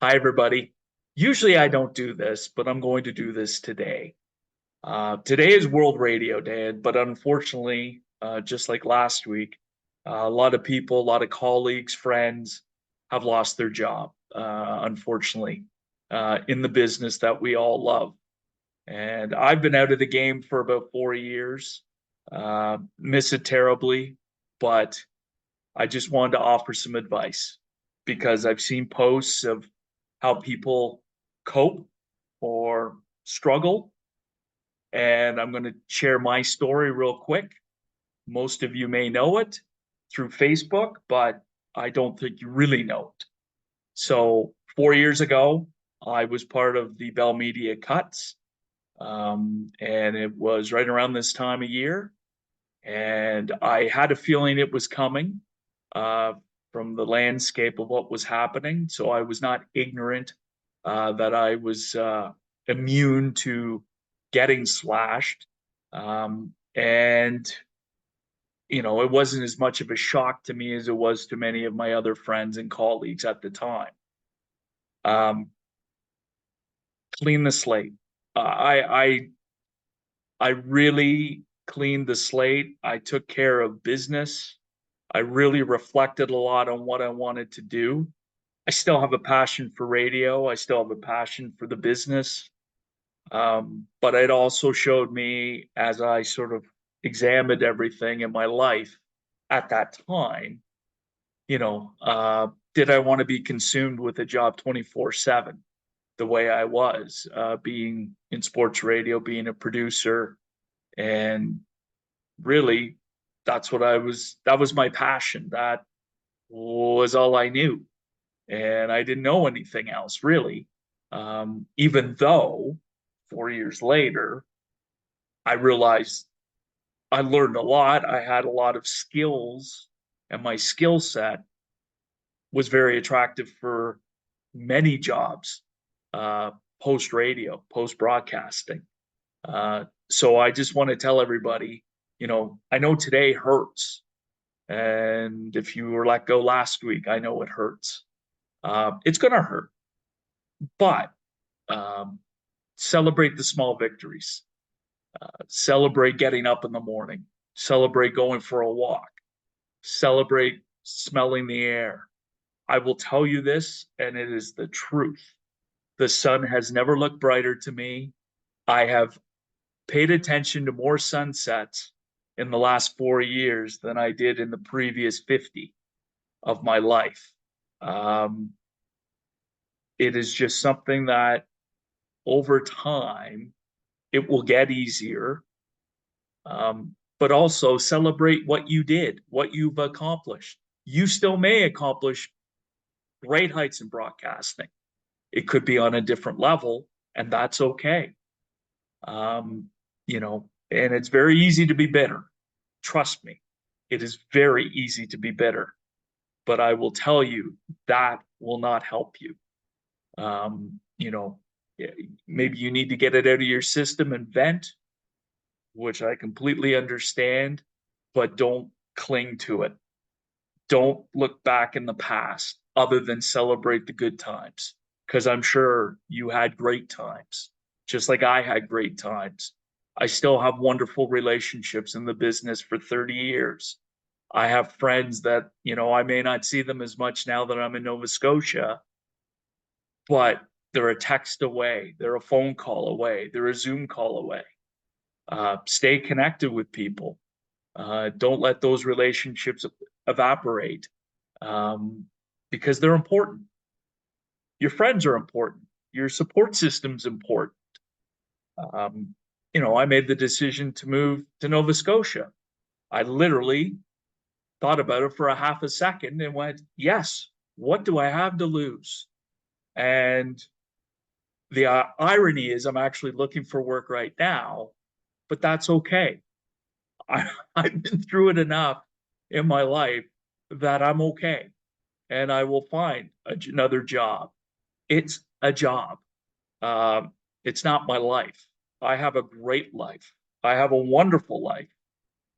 Hi, everybody. Usually I don't do this, but I'm going to do this today. Today is World Radio Day, but unfortunately, just like last week, a lot of people, a lot of colleagues, friends have lost their job, unfortunately, in the business that we all love. And I've been out of the game for about 4 years, miss it terribly, but I just wanted to offer some advice because I've seen posts of how people cope or struggle. And I'm going to share my story real quick. Most of you may know it through Facebook, but I don't think you really know it. So, 4 years ago, I was part of the Bell Media cuts, and it was right around this time of year. And I had a feeling it was coming uh, from the landscape of what was happening. So I was not ignorant that I was immune to getting slashed. And, it wasn't as much of a shock to me as it was to many of my other friends and colleagues at the time. Um, Clean the slate. I really cleaned the slate. I took care of business. I really reflected a lot on what I wanted to do. I still have a passion for radio. I still have a passion for the business. But it also showed me as I sort of examined everything in my life at that time, did I want to be consumed with a job 24/7 the way I was, being in sports radio, being a producer, and really that was my passion. That was all I knew. And I didn't know anything else really. Even though 4 years later, I realized I learned a lot. I had a lot of skills, and my skill set was very attractive for many jobs, uh, post radio, post broadcasting. So I just want to tell everybody, I know today hurts. And if you were let go last week, I know it hurts. It's going to hurt, but um, celebrate the small victories. Celebrate getting up in the morning. Celebrate going for a walk. Celebrate smelling the air. I will tell you this, and it is the truth. The sun has never looked brighter to me. I have paid attention to more sunsets in the last 4 years than I did in the previous 50 of my life. Um, it is just something that over time it will get easier. But also celebrate what you did, what you've accomplished. You still may accomplish great heights in broadcasting. It could be on a different level, and that's okay. And it's very easy to be bitter. Trust me, it is very easy to be bitter. But I will tell you that will not help you. Um, you know, Maybe you need to get it out of your system and vent, which I completely understand, but don't cling to it. Don't look back in the past other than celebrate the good times, because I'm sure you had great times, just like I had great times. I still have wonderful relationships in the business for 30 years. I have friends that, I may not see them as much now that I'm in Nova Scotia, but they're a text away, they're a phone call away, they're a Zoom call away. Stay connected with people. Don't let those relationships evaporate, um, because they're important. Your friends are important. Your support system's important. Um, I made the decision to move to Nova Scotia. I literally thought about it for a half a second and went, yes, what do I have to lose? And the irony is, I'm actually looking for work right now, but that's okay. I've been through it enough in my life that I'm okay, and I will find another job. It's a job. Um, it's not my life. I have a great life. I have a wonderful life.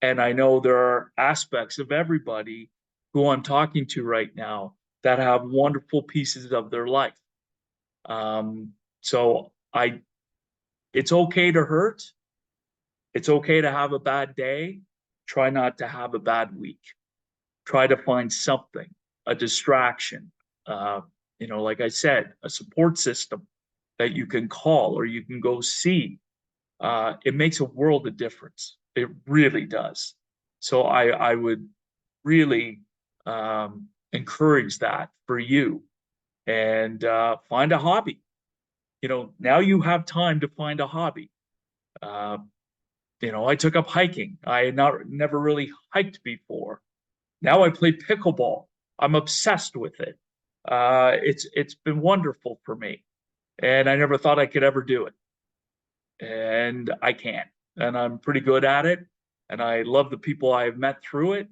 And I know there are aspects of everybody who I'm talking to right now that have wonderful pieces of their life. So it's okay to hurt. It's okay to have a bad day. Try not to have a bad week. Try to find something, a distraction. Uh, like I said, a support system that you can call or you can go see. It makes a world of difference. It really does. So I would really encourage that for you, and find a hobby. Now you have time to find a hobby. Uh, I took up hiking. I had never really hiked before. Now I play pickleball. I'm obsessed with it. It's been wonderful for me, and I never thought I could ever do it, and I can, and I'm pretty good at it, and I love the people I've met through it,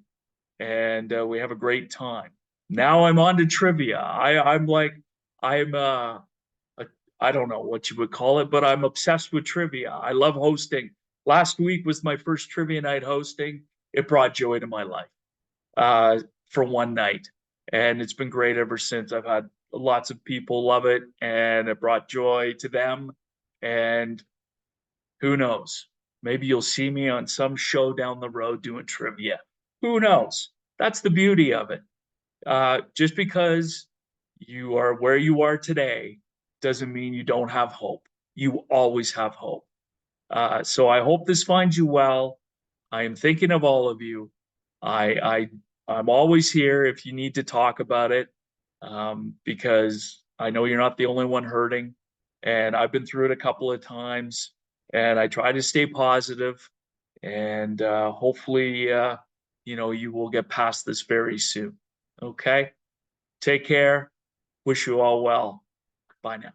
and we have a great time. Now I'm on to trivia. I'm like I'm a, I don't know what you would call it, but I'm obsessed with trivia. I love hosting. Last week was my first trivia night hosting. It brought joy to my life uh, for one night, and it's been great ever since. I've had lots of people love it, and it brought joy to them. And who knows? Maybe you'll see me on some show down the road doing trivia. Who knows? That's the beauty of it. Just because you are where you are today doesn't mean you don't have hope. You always have hope. So I hope this finds you well. I am thinking of all of you. I I'm always here if you need to talk about it, because I know you're not the only one hurting, and I've been through it a couple of times, and I try to stay positive, and hopefully, you will get past this very soon. Okay, take care. Wish you all well. Bye now.